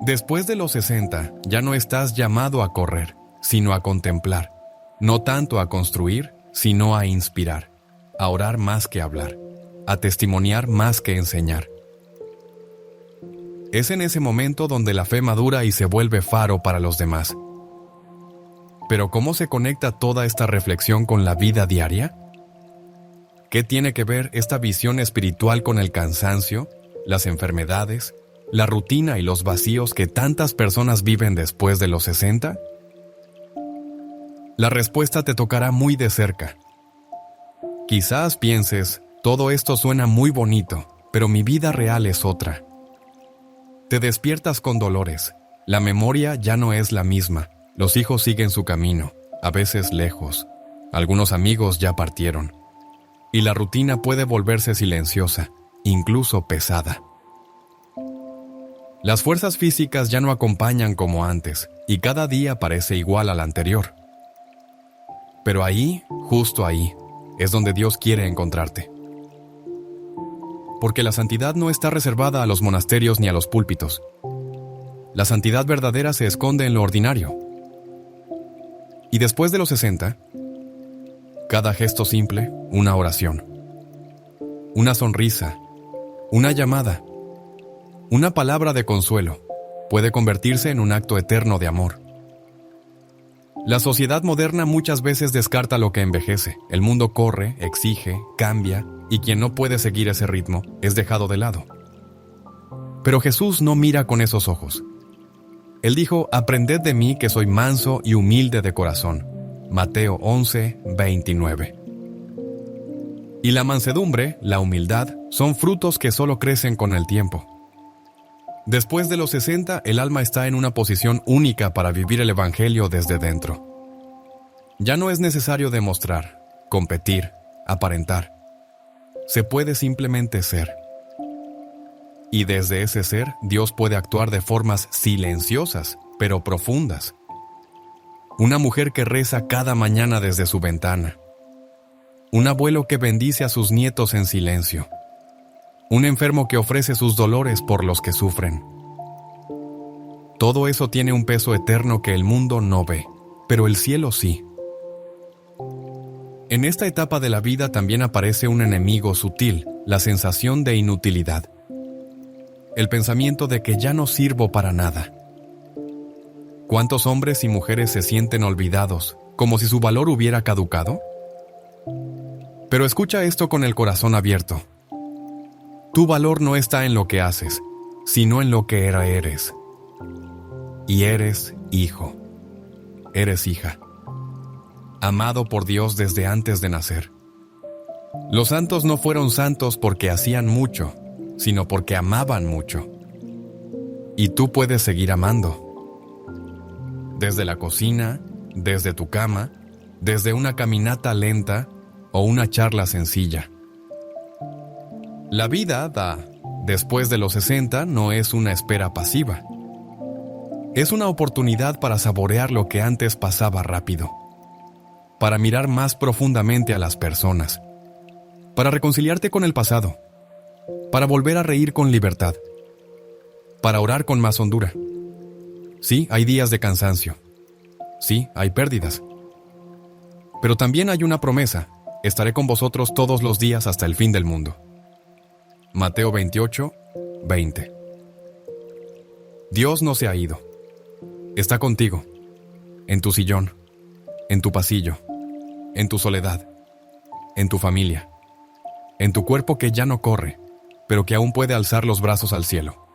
Después de los 60, ya no estás llamado a correr, sino a contemplar, no tanto a construir, sino a inspirar, a orar más que hablar, a testimoniar más que enseñar. Es en ese momento donde la fe madura y se vuelve faro para los demás. Pero ¿cómo se conecta toda esta reflexión con la vida diaria? ¿Qué tiene que ver esta visión espiritual con el cansancio, las enfermedades, la rutina y los vacíos que tantas personas viven después de los 60? La respuesta te tocará muy de cerca. Quizás pienses, todo esto suena muy bonito, pero mi vida real es otra. Te despiertas con dolores, la memoria ya no es la misma, los hijos siguen su camino, a veces lejos, algunos amigos ya partieron, y la rutina puede volverse silenciosa, incluso pesada. Las fuerzas físicas ya no acompañan como antes, y cada día parece igual al anterior. Pero ahí, justo ahí, es donde Dios quiere encontrarte. Porque la santidad no está reservada a los monasterios ni a los púlpitos. La santidad verdadera se esconde en lo ordinario. Y después de los 60, cada gesto simple, una oración, una sonrisa, una llamada, una palabra de consuelo, puede convertirse en un acto eterno de amor. La sociedad moderna muchas veces descarta lo que envejece. El mundo corre, exige, cambia, y quien no puede seguir ese ritmo es dejado de lado. Pero Jesús no mira con esos ojos. Él dijo: «Aprended de mí que soy manso y humilde de corazón». Mateo 11:29. Y la mansedumbre, la humildad, son frutos que solo crecen con el tiempo. Después de los 60, el alma está en una posición única para vivir el Evangelio desde dentro. Ya no es necesario demostrar, competir, aparentar. Se puede simplemente ser. Y desde ese ser, Dios puede actuar de formas silenciosas, pero profundas. Una mujer que reza cada mañana desde su ventana. Un abuelo que bendice a sus nietos en silencio. Un enfermo que ofrece sus dolores por los que sufren. Todo eso tiene un peso eterno que el mundo no ve, pero el cielo sí. En esta etapa de la vida también aparece un enemigo sutil, la sensación de inutilidad. El pensamiento de que ya no sirvo para nada. ¿Cuántos hombres y mujeres se sienten olvidados, como si su valor hubiera caducado? Pero escucha esto con el corazón abierto. Tu valor no está en lo que haces, sino en lo que eres. Y eres hijo. Eres hija. Amado por Dios desde antes de nacer. Los santos no fueron santos porque hacían mucho, sino porque amaban mucho. Y tú puedes seguir amando. Desde la cocina, desde tu cama, desde una caminata lenta o una charla sencilla. La vida, después de los 60, no es una espera pasiva. Es una oportunidad para saborear lo que antes pasaba rápido, para mirar más profundamente a las personas, para reconciliarte con el pasado, para volver a reír con libertad, para orar con más hondura. Sí, hay días de cansancio. Sí, hay pérdidas. Pero también hay una promesa: estaré con vosotros todos los días hasta el fin del mundo. Mateo 28, 20. Dios no se ha ido. Está contigo, en tu sillón, en tu pasillo, en tu soledad, en tu familia, en tu cuerpo que ya no corre, pero que aún puede alzar los brazos al cielo.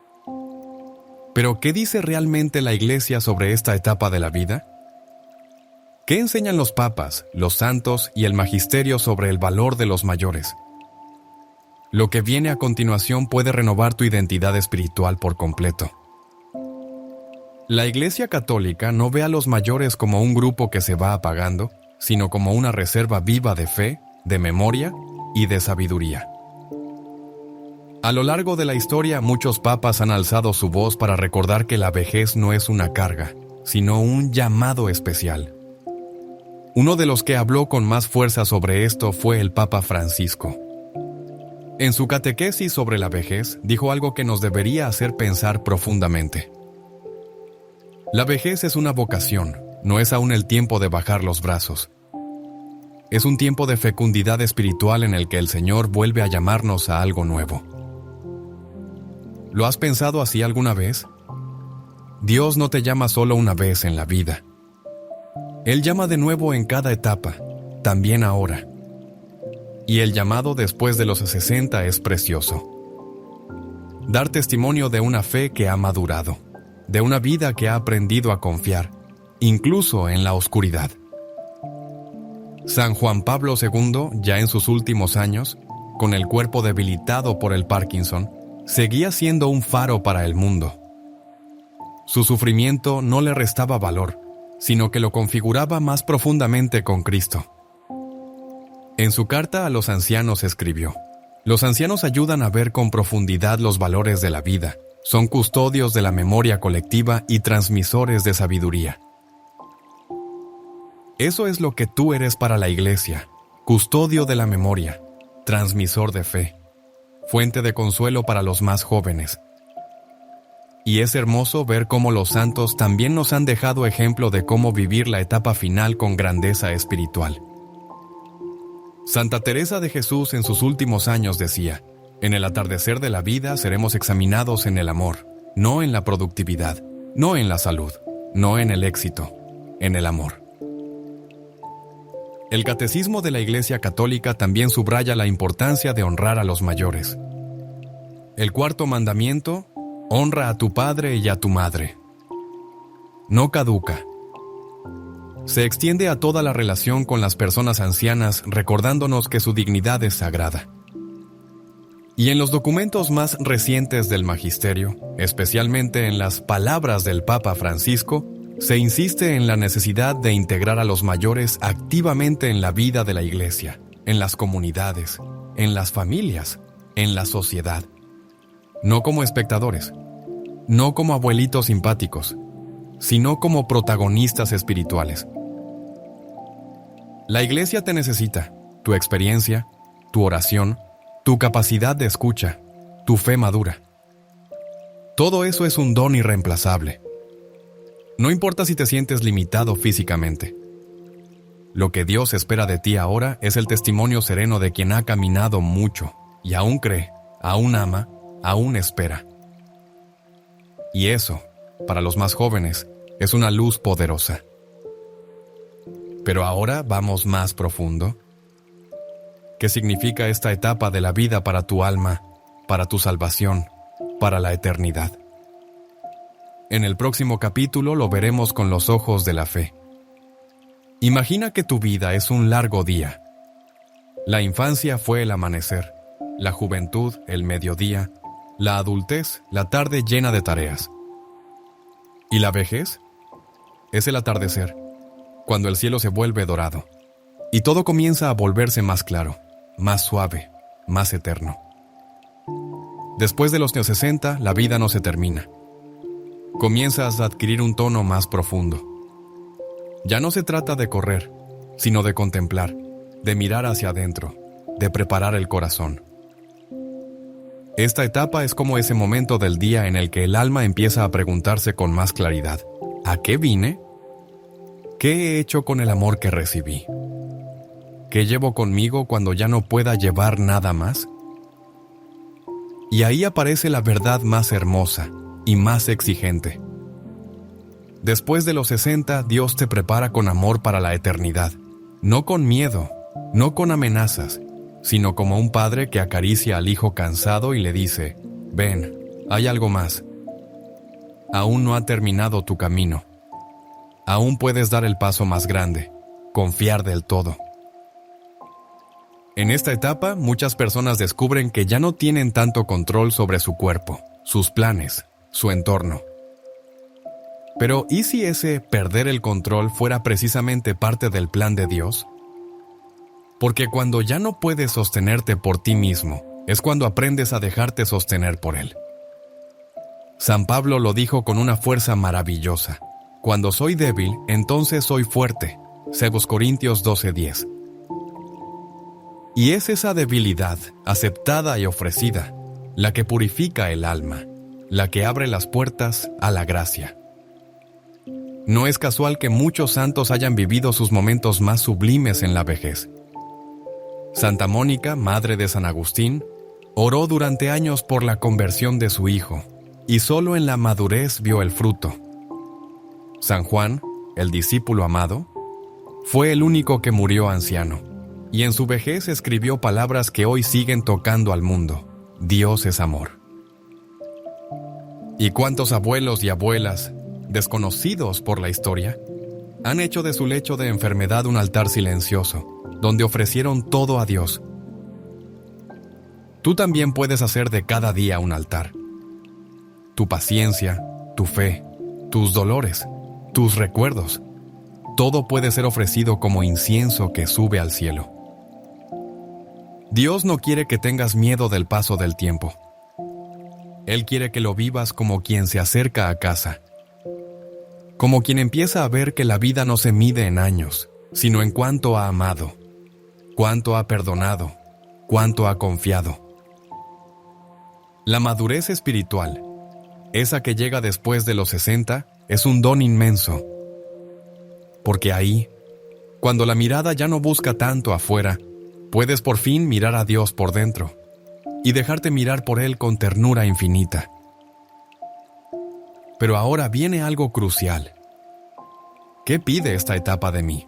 Pero, ¿qué dice realmente la Iglesia sobre esta etapa de la vida? ¿Qué enseñan los papas, los santos y el magisterio sobre el valor de los mayores? Lo que viene a continuación puede renovar tu identidad espiritual por completo. La Iglesia Católica no ve a los mayores como un grupo que se va apagando, sino como una reserva viva de fe, de memoria y de sabiduría. A lo largo de la historia, muchos papas han alzado su voz para recordar que la vejez no es una carga, sino un llamado especial. Uno de los que habló con más fuerza sobre esto fue el Papa Francisco. En su catequesis sobre la vejez, dijo algo que nos debería hacer pensar profundamente. La vejez es una vocación, no es aún el tiempo de bajar los brazos. Es un tiempo de fecundidad espiritual en el que el Señor vuelve a llamarnos a algo nuevo. ¿Lo has pensado así alguna vez? Dios no te llama solo una vez en la vida. Él llama de nuevo en cada etapa, también ahora. Y el llamado después de los 60 es precioso. Dar testimonio de una fe que ha madurado, de una vida que ha aprendido a confiar, incluso en la oscuridad. San Juan Pablo II, ya en sus últimos años, con el cuerpo debilitado por el Parkinson, seguía siendo un faro para el mundo. Su sufrimiento no le restaba valor, sino que lo configuraba más profundamente con Cristo. En su carta a los ancianos escribió: «Los ancianos ayudan a ver con profundidad los valores de la vida, son custodios de la memoria colectiva y transmisores de sabiduría». Eso es lo que tú eres para la Iglesia: custodio de la memoria, transmisor de fe, fuente de consuelo para los más jóvenes. Y es hermoso ver cómo los santos también nos han dejado ejemplo de cómo vivir la etapa final con grandeza espiritual. Santa Teresa de Jesús en sus últimos años decía: «En el atardecer de la vida seremos examinados en el amor, no en la productividad, no en la salud, no en el éxito, en el amor». El Catecismo de la Iglesia Católica también subraya la importancia de honrar a los mayores. El cuarto mandamiento: honra a tu padre y a tu madre. No caduca. Se extiende a toda la relación con las personas ancianas, recordándonos que su dignidad es sagrada. Y en los documentos más recientes del Magisterio, especialmente en las palabras del Papa Francisco, se insiste en la necesidad de integrar a los mayores activamente en la vida de la Iglesia, en las comunidades, en las familias, en la sociedad. No como espectadores, no como abuelitos simpáticos, sino como protagonistas espirituales. La Iglesia te necesita, tu experiencia, tu oración, tu capacidad de escucha, tu fe madura. Todo eso es un don irreemplazable. No importa si te sientes limitado físicamente. Lo que Dios espera de ti ahora es el testimonio sereno de quien ha caminado mucho y aún cree, aún ama, aún espera. Y eso, para los más jóvenes, es una luz poderosa. Pero ahora vamos más profundo. ¿Qué significa esta etapa de la vida para tu alma, para tu salvación, para la eternidad. En el próximo capítulo lo veremos con los ojos de la fe. Imagina que tu vida es un largo día. La infancia fue el amanecer, la juventud el mediodía, la adultez la tarde llena de tareas. ¿Y la vejez? Es el atardecer, cuando el cielo se vuelve dorado, y todo comienza a volverse más claro, más suave, más eterno. Después de los 60, la vida no se termina. Comienzas a adquirir un tono más profundo. Ya no se trata de correr, sino de contemplar, de mirar hacia adentro, de preparar el corazón. Esta etapa es como ese momento del día en el que el alma empieza a preguntarse con más claridad: ¿a qué vine? ¿Qué he hecho con el amor que recibí? ¿Qué llevo conmigo cuando ya no pueda llevar nada más? Y ahí aparece la verdad más hermosa y más exigente. Después de los 60, Dios te prepara con amor para la eternidad, no con miedo, no con amenazas, sino como un padre que acaricia al hijo cansado y le dice: ven, hay algo más. Aún no ha terminado tu camino. Aún puedes dar el paso más grande, confiar del todo. En esta etapa, muchas personas descubren que ya no tienen tanto control sobre su cuerpo, sus planes, su entorno. Pero, ¿y si ese perder el control fuera precisamente parte del plan de Dios? Porque cuando ya no puedes sostenerte por ti mismo, es cuando aprendes a dejarte sostener por Él. San Pablo lo dijo con una fuerza maravillosa: cuando soy débil, entonces soy fuerte. 2 Corintios 12:10. Y es esa debilidad, aceptada y ofrecida, la que purifica el alma, la que abre las puertas a la gracia. No es casual que muchos santos hayan vivido sus momentos más sublimes en la vejez. Santa Mónica, madre de San Agustín, oró durante años por la conversión de su hijo, y solo en la madurez vio el fruto. San Juan, el discípulo amado, fue el único que murió anciano, y en su vejez escribió palabras que hoy siguen tocando al mundo: Dios es amor. ¿Y cuántos abuelos y abuelas, desconocidos por la historia, han hecho de su lecho de enfermedad un altar silencioso, donde ofrecieron todo a Dios? Tú también puedes hacer de cada día un altar. Tu paciencia, tu fe, tus dolores, tus recuerdos, todo puede ser ofrecido como incienso que sube al cielo. Dios no quiere que tengas miedo del paso del tiempo. Él quiere que lo vivas como quien se acerca a casa, como quien empieza a ver que la vida no se mide en años, sino en cuánto ha amado, cuánto ha perdonado, cuánto ha confiado. La madurez espiritual, esa que llega después de los 60, es un don inmenso. Porque ahí, cuando la mirada ya no busca tanto afuera, puedes por fin mirar a Dios por dentro y dejarte mirar por Él con ternura infinita. Pero ahora viene algo crucial. ¿Qué pide esta etapa de mí?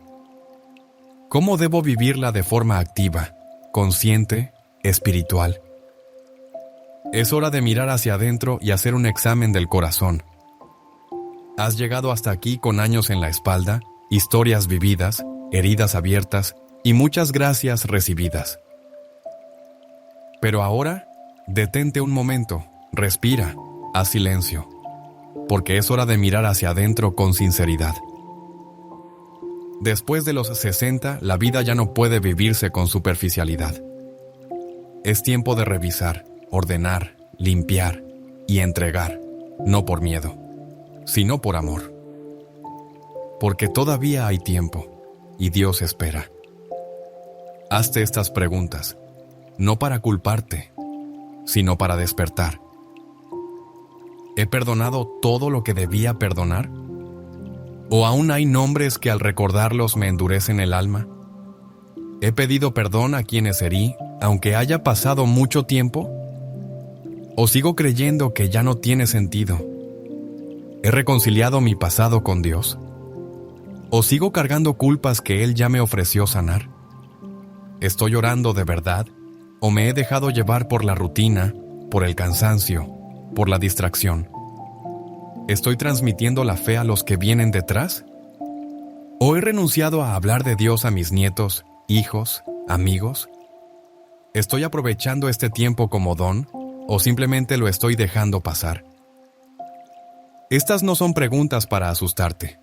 ¿Cómo debo vivirla de forma activa, consciente, espiritual? Es hora de mirar hacia adentro y hacer un examen del corazón. ¿Has llegado hasta aquí con años en la espalda, historias vividas, heridas abiertas y muchas gracias recibidas? Pero ahora, detente un momento, respira, haz silencio, porque es hora de mirar hacia adentro con sinceridad. Después de los 60, la vida ya no puede vivirse con superficialidad. Es tiempo de revisar, ordenar, limpiar y entregar, no por miedo, sino por amor. Porque todavía hay tiempo y Dios espera. Hazte estas preguntas, no para culparte, sino para despertar. ¿He perdonado todo lo que debía perdonar? ¿O aún hay nombres que al recordarlos me endurecen el alma? ¿He pedido perdón a quienes herí, aunque haya pasado mucho tiempo? ¿O sigo creyendo que ya no tiene sentido? ¿He reconciliado mi pasado con Dios? ¿O sigo cargando culpas que Él ya me ofreció sanar? ¿Estoy orando de verdad? ¿O me he dejado llevar por la rutina, por el cansancio, por la distracción? ¿Estoy transmitiendo la fe a los que vienen detrás? ¿O he renunciado a hablar de Dios a mis nietos, hijos, amigos? ¿Estoy aprovechando este tiempo como don o simplemente lo estoy dejando pasar? Estas no son preguntas para asustarte.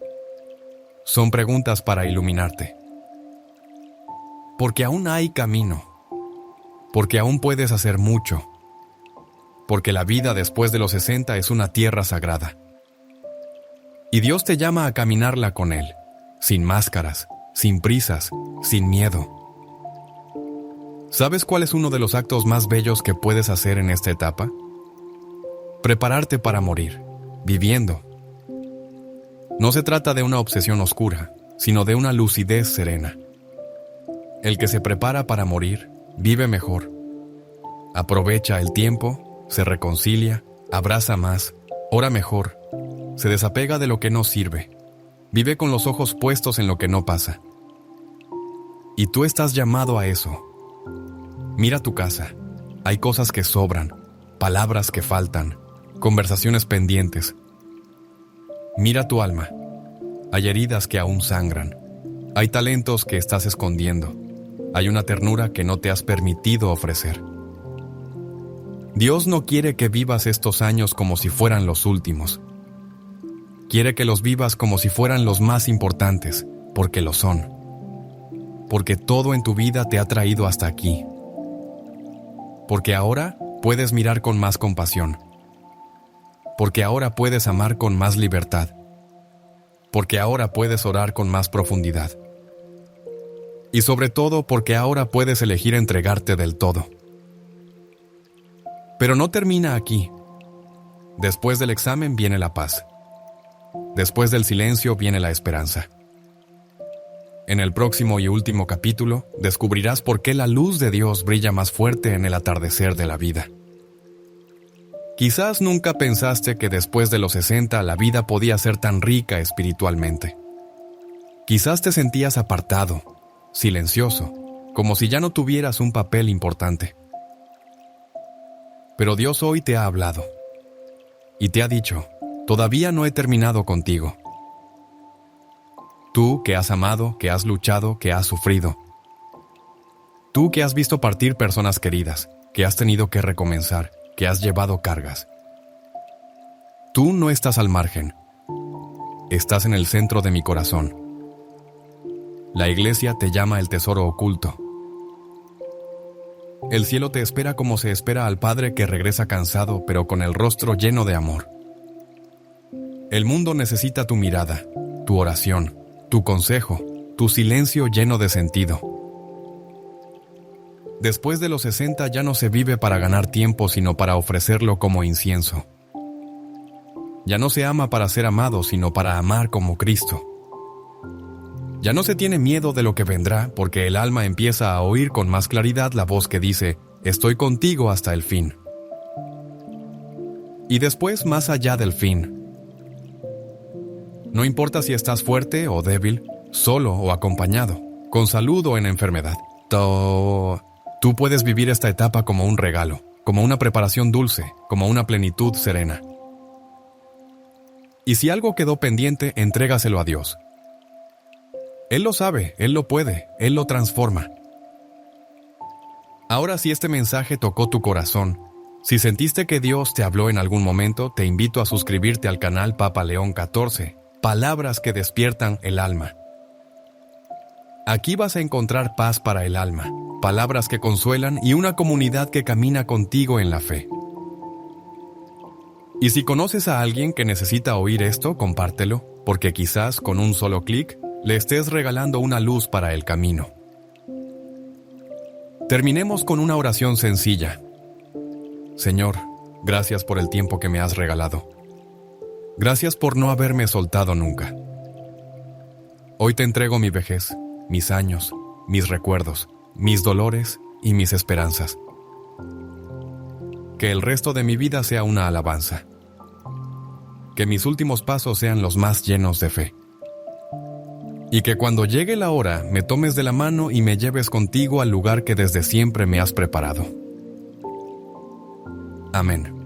Son preguntas para iluminarte. Porque aún hay camino. Porque aún puedes hacer mucho. Porque la vida después de los 60 es una tierra sagrada. Y Dios te llama a caminarla con Él, sin máscaras, sin prisas, sin miedo. ¿Sabes cuál es uno de los actos más bellos que puedes hacer en esta etapa? Prepararte para morir, viviendo. No se trata de una obsesión oscura, sino de una lucidez serena. El que se prepara para morir, vive mejor. Aprovecha el tiempo, se reconcilia, abraza más, ora mejor, se desapega de lo que no sirve, vive con los ojos puestos en lo que no pasa. Y tú estás llamado a eso. Mira tu casa. Hay cosas que sobran, palabras que faltan, conversaciones pendientes. Mira tu alma. Hay heridas que aún sangran. Hay talentos que estás escondiendo. Hay una ternura que no te has permitido ofrecer. Dios no quiere que vivas estos años como si fueran los últimos. Quiere que los vivas como si fueran los más importantes, porque lo son. Porque todo en tu vida te ha traído hasta aquí. Porque ahora puedes mirar con más compasión. Porque ahora puedes amar con más libertad. Porque ahora puedes orar con más profundidad. Y sobre todo porque ahora puedes elegir entregarte del todo. Pero no termina aquí. Después del examen viene la paz. Después del silencio viene la esperanza. En el próximo y último capítulo, descubrirás por qué la luz de Dios brilla más fuerte en el atardecer de la vida. Quizás nunca pensaste que después de los 60 la vida podía ser tan rica espiritualmente. Quizás te sentías apartado, silencioso, como si ya no tuvieras un papel importante. Pero Dios hoy te ha hablado y te ha dicho, todavía no he terminado contigo. Tú que has amado, que has luchado, que has sufrido. Tú que has visto partir personas queridas, que has tenido que recomenzar, que has llevado cargas. Tú no estás al margen. Estás en el centro de mi corazón. La iglesia te llama el tesoro oculto. El cielo te espera como se espera al padre que regresa cansado, pero con el rostro lleno de amor. El mundo necesita tu mirada, tu oración, tu consejo, tu silencio lleno de sentido. Después de los 60 ya no se vive para ganar tiempo, sino para ofrecerlo como incienso. Ya no se ama para ser amado, sino para amar como Cristo. Ya no se tiene miedo de lo que vendrá, porque el alma empieza a oír con más claridad la voz que dice, estoy contigo hasta el fin. Y después más allá del fin. No importa si estás fuerte o débil, solo o acompañado, con salud o en enfermedad. Tú puedes vivir esta etapa como un regalo, como una preparación dulce, como una plenitud serena. Y si algo quedó pendiente, entrégaselo a Dios. Él lo sabe, Él lo puede, Él lo transforma. Ahora, si este mensaje tocó tu corazón, si sentiste que Dios te habló en algún momento, te invito a suscribirte al canal Papa León XIV, Palabras que despiertan el alma. Aquí vas a encontrar paz para el alma, palabras que consuelan y una comunidad que camina contigo en la fe. Y si conoces a alguien que necesita oír esto, compártelo, porque quizás con un solo clic le estés regalando una luz para el camino. Terminemos con una oración sencilla. Señor, gracias por el tiempo que me has regalado. Gracias por no haberme soltado nunca. Hoy te entrego mi vejez, mis años, mis recuerdos, mis dolores y mis esperanzas. Que el resto de mi vida sea una alabanza. Que mis últimos pasos sean los más llenos de fe. Y que cuando llegue la hora me tomes de la mano y me lleves contigo al lugar que desde siempre me has preparado. Amén.